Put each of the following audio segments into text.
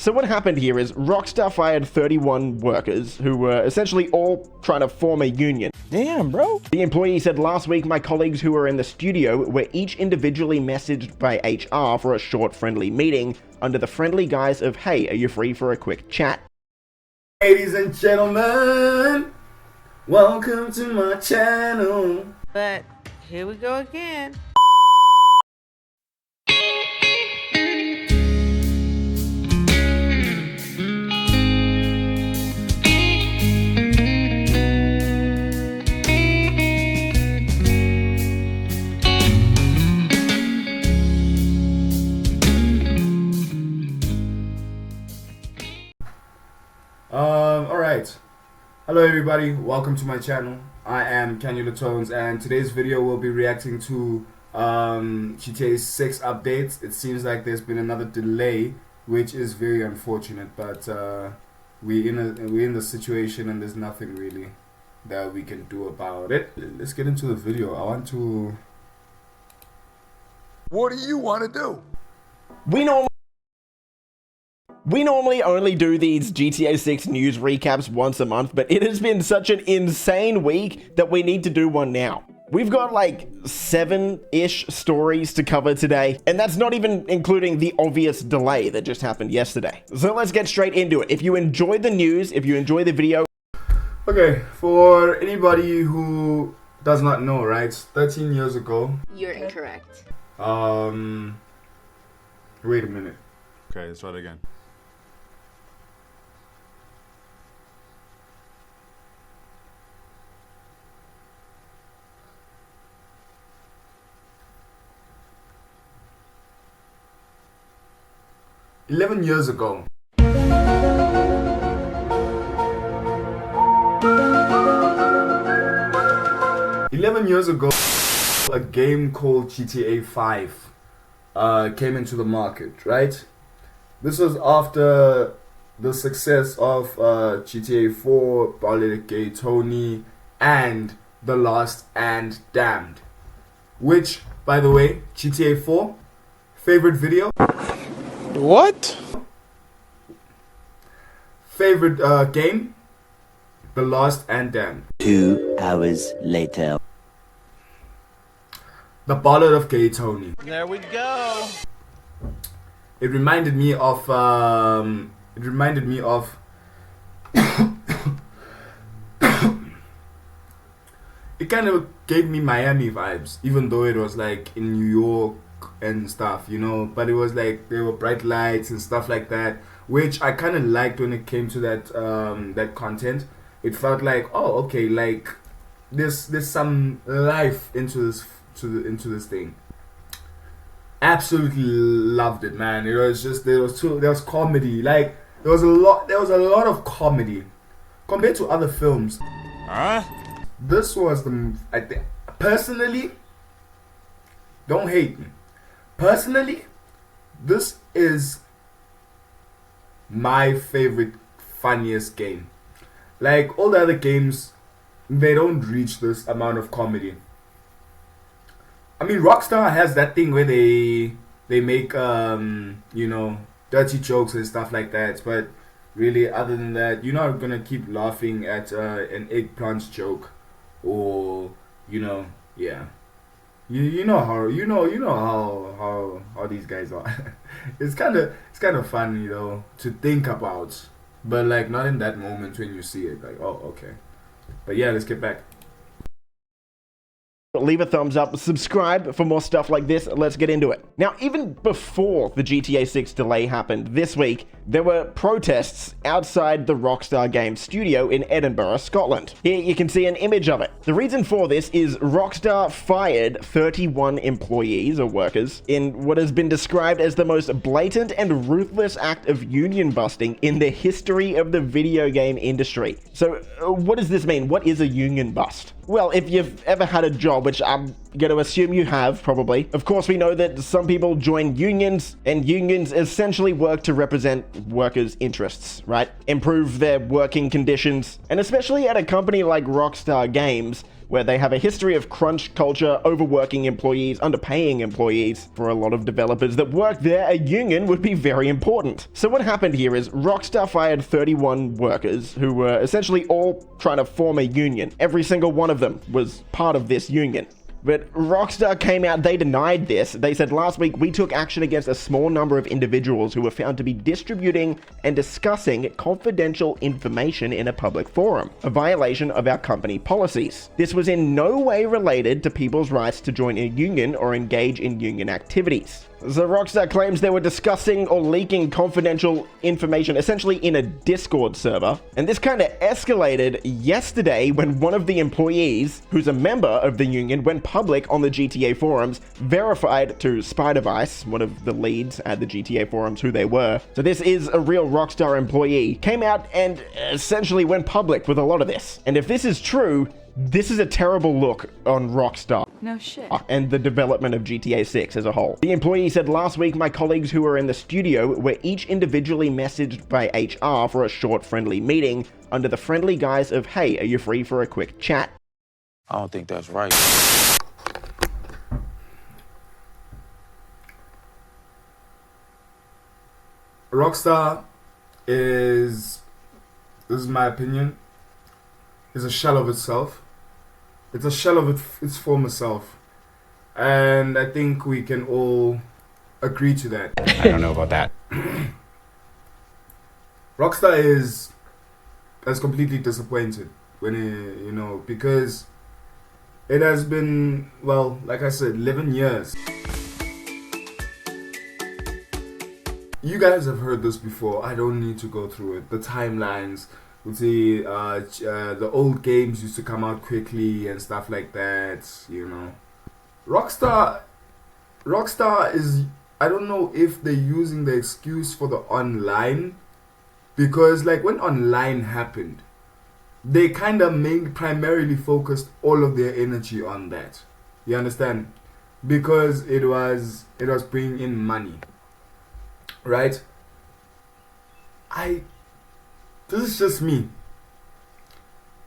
So what happened here is Rockstar fired 31 workers who were essentially all trying to form a union. Damn, bro. The employee said, last week my colleagues who were in the studio were each individually messaged by HR for a short friendly meeting under the friendly guise of, hey, are you free for a quick chat? Ladies and gentlemen, welcome to my channel. But here we go again. Alright. Hello everybody, welcome to my channel. I am Canula Tones, and today's video will be reacting to GTA 6 updates. It seems like there's been another delay, which is very unfortunate, but we're in the situation and there's nothing really that we can do about it. Let's get into the video. What do you want to do? We normally only do these GTA 6 news recaps once a month, but it has been such an insane week that we need to do one now. We've got like 7-ish stories to cover today, and that's not even including the obvious delay that just happened yesterday. So let's get straight into it. If you enjoyed the news, if you enjoyed the video... Okay, for anybody who does not know, right, 13 years ago... You're incorrect. Wait a minute. Okay, let's try it again. "11 years ago, a game called GTA 5 came into the market, right? This was after the success of GTA 4, Ballet Gay Tony, and The Lost and Damned. Which, by the way, GTA 4, favorite video? What? Favorite game? The Lost and Damned. 2 hours later. The Ballad of Gay Tony. There we go. It reminded me of it kind of gave me Miami vibes, even though it was like in New York and stuff, you know, but it was like there were bright lights and stuff like that, which I kind of liked when it came to that that content. It felt like, oh, okay, like there's some life into this thing. Absolutely loved it, man. It was just there was comedy, like there was a lot of comedy compared to other films. This was I think, personally, don't hate me, personally, this is my favorite, funniest game. Like all the other games, they don't reach this amount of comedy. I mean, Rockstar has that thing where they make you know, dirty jokes and stuff like that, but really, other than that, you're not gonna keep laughing at an eggplant joke, or you know, yeah, you know how these guys are. It's kind of funny though to think about, but like not in that moment when you see it, like, oh, okay. But yeah, let's get back. Leave a thumbs up, subscribe for more stuff like this. Let's get into it. Now, even before the GTA 6 delay happened this week, there were protests outside the Rockstar Games studio in Edinburgh, Scotland. Here you can see an image of it. The reason for this is Rockstar fired 31 employees or workers in what has been described as the most blatant and ruthless act of union busting in the history of the video game industry. So what does this mean? What is a union bust? Well, if you've ever had a job, which I'm going to assume you have, probably. Of course, we know that some people join unions, and unions essentially work to represent workers' interests, right? Improve their working conditions. And especially at a company like Rockstar Games, where they have a history of crunch culture, overworking employees, underpaying employees. For a lot of developers that work there, a union would be very important. So what happened here is Rockstar fired 31 workers who were essentially all trying to form a union. Every single one of them was part of this union. But Rockstar came out, they denied this. They said last week, we took action against a small number of individuals who were found to be distributing and discussing confidential information in a public forum, a violation of our company policies. This was in no way related to people's rights to join a union or engage in union activities. So Rockstar claims they were discussing or leaking confidential information essentially in a Discord server. And this kind of escalated yesterday when one of the employees, who's a member of the union, went public on the GTA forums, verified to Spider-Vice, one of the leads at the GTA forums, who they were. So this is a real Rockstar employee. Came out and essentially went public with a lot of this. And if this is true, this is a terrible look on Rockstar. No shit. And the development of GTA 6 as a whole. The employee said last week, my colleagues who were in the studio were each individually messaged by HR for a short friendly meeting under the friendly guise of, hey, are you free for a quick chat? I don't think that's right. Rockstar is, this is my opinion, is a shell of itself. It's a shell of its former self. And I think we can all agree to that. I don't know about that. Rockstar is completely disappointed when it, because it has been, well, like I said, 11 years. You guys have heard this before. I don't need to go through it. The timelines with the old games used to come out quickly and stuff like that, Rockstar is, I don't know if they're using the excuse for the online, because like when online happened, they kind of primarily focused all of their energy on that. You understand? Because it was bringing in money, right? This is just me.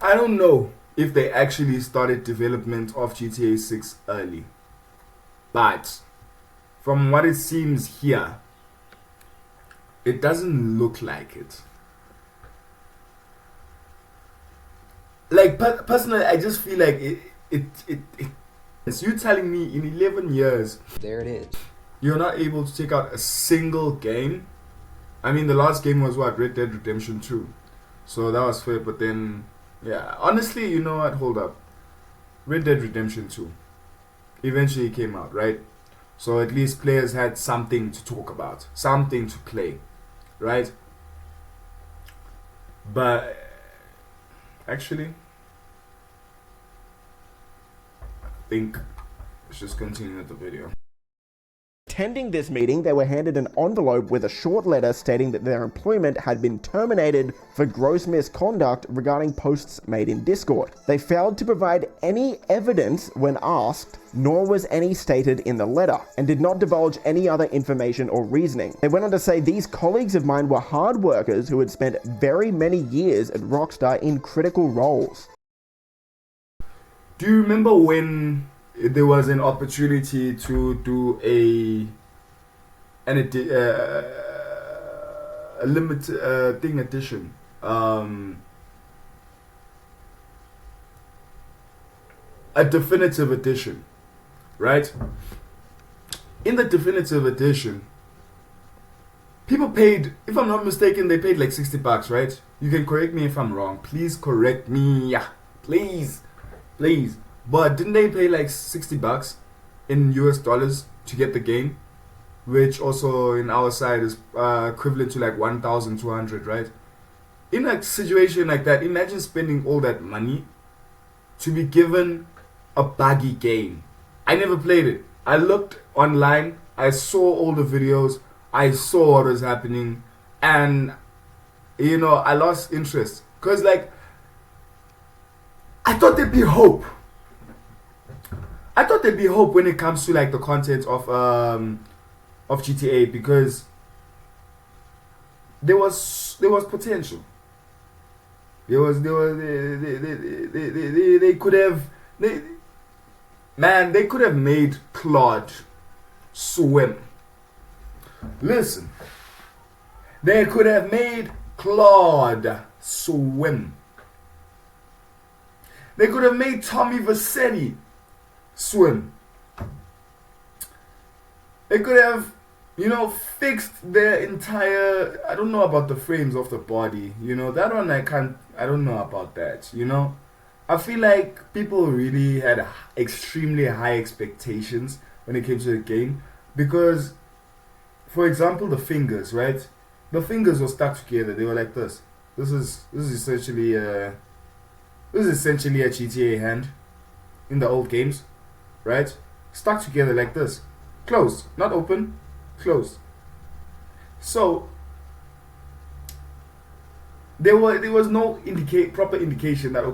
I don't know if they actually started development of GTA 6 early. But from what it seems here, it doesn't look like it. Like, personally, I just feel like it's you telling me in 11 years, there it is, you're not able to take out a single game. I mean, the last game was what? Red Dead Redemption 2. So that was fair, but then, yeah. Honestly, you know what? Hold up. Red Dead Redemption 2 eventually came out, right? So at least players had something to talk about, something to play, right? But, actually, I think let's just continue with the video. Attending this meeting, they were handed an envelope with a short letter stating that their employment had been terminated for gross misconduct regarding posts made in Discord. They failed to provide any evidence when asked, nor was any stated in the letter, and did not divulge any other information or reasoning. They went on to say these colleagues of mine were hard workers who had spent very many years at Rockstar in critical roles. Do you remember when there was an opportunity to do a limited edition, a definitive edition, right? In the definitive edition, people paid, if I'm not mistaken, they paid like $60, right? You can correct me if I'm wrong. Please correct me, please. But didn't they pay like $60 in US dollars to get the game? Which also in our side is equivalent to like 1,200, right? In a situation like that, imagine spending all that money to be given a buggy game. I never played it. I looked online, I saw all the videos, I saw what was happening, and I lost interest. Cause like, I thought there'd be hope. I thought there'd be hope when it comes to like the content of GTA, because there was potential. They could have They could have made Claude swim. Listen, they could have made Claude swim. They could have made Tommy Vercetti swim. They could have, fixed their entire, I don't know about the frames of the body, that one I don't know about that, I feel like people really had extremely high expectations when it came to the game because, for example, the fingers, right? The fingers were stuck together. They were like this. This is essentially a GTA hand in the old games, right? Stuck together like this. Closed, not open, closed. So there was no proper indication that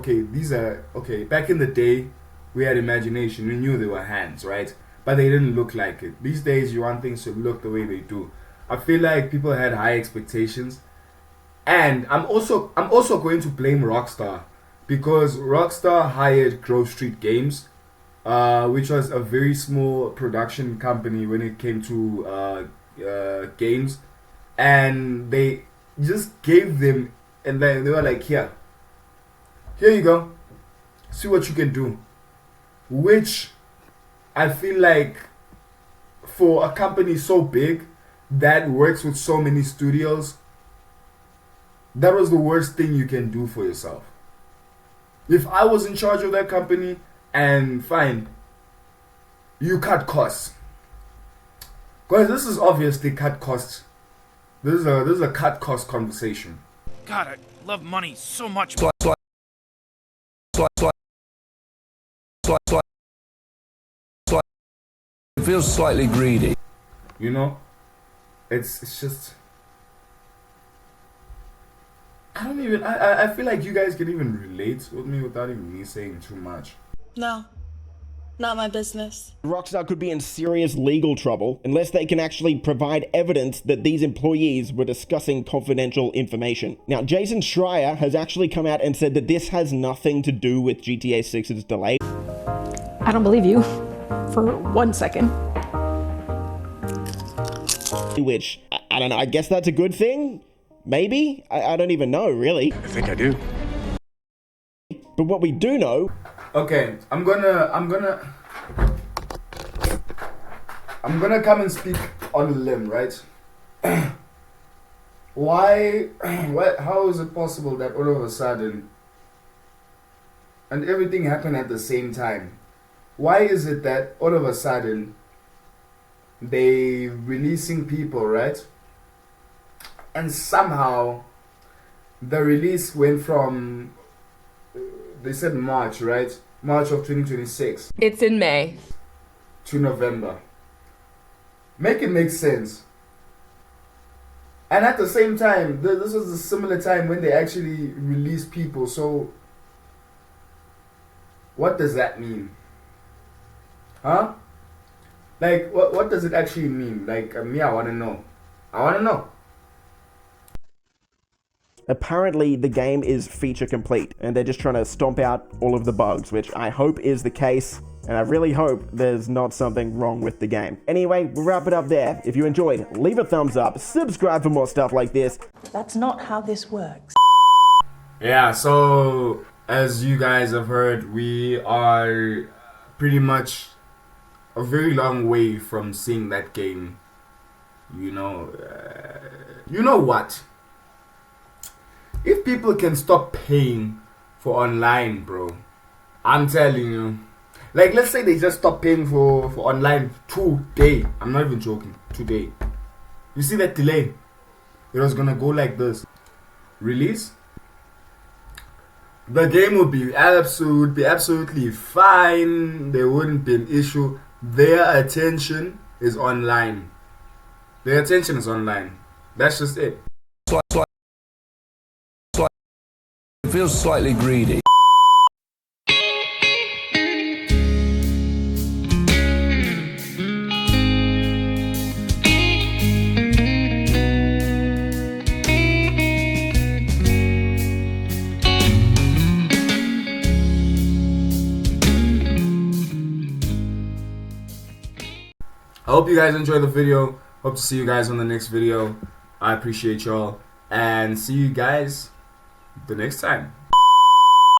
back in the day we had imagination, we knew they were hands, right? But they didn't look like it. These days you want things to look the way they do. I feel like people had high expectations, and I'm also going to blame Rockstar because Rockstar hired Grove Street Games, which was a very small production company when it came to games, and they just gave them, and then they were like, here you go, see what you can do. Which I feel like for a company so big that works with so many studios, that was the worst thing you can do for yourself. If I was in charge of that company, and fine, you cut costs, because this is obviously cut costs. This is a cut cost conversation. God, I love money so much. It feels slightly greedy. It's just, I feel like you guys can even relate with me without even me saying too much. No, not my business. Rockstar could be in serious legal trouble unless they can actually provide evidence that these employees were discussing confidential information. Now, Jason Schreier has actually come out and said that this has nothing to do with GTA 6's delay. I don't believe you for 1 second. Which, I don't know, I guess that's a good thing? Maybe? I don't even know, really. I think I do. But what we do know... Okay, I'm gonna come and speak on a limb, right? How is it possible that all of a sudden, and everything happened at the same time, why is it that all of a sudden they releasing people, right? And somehow the release went from, they said March, right? March of 2026. It's in May. To November. Make it make sense. And at the same time, this was a similar time when they actually released people. So, what does that mean? Huh? Like, what does it actually mean? Like, me, I want to know. Apparently, the game is feature complete, and they're just trying to stomp out all of the bugs, which I hope is the case, and I really hope there's not something wrong with the game. Anyway, we'll wrap it up there. If you enjoyed, leave a thumbs up, subscribe for more stuff like this. That's not how this works. Yeah, so, as you guys have heard, we are pretty much a very long way from seeing that game. You know what? If people can stop paying for online, bro, I'm telling you. Like, let's say they just stop paying for online today. I'm not even joking. Today. You see that delay? It was gonna go like this. Release. The game would be absolutely fine. There wouldn't be an issue. Their attention is online. That's just it. It feels slightly greedy. hope you guys enjoyed the video. Hope to see you guys on the next video. I appreciate y'all, and see you guys the next time.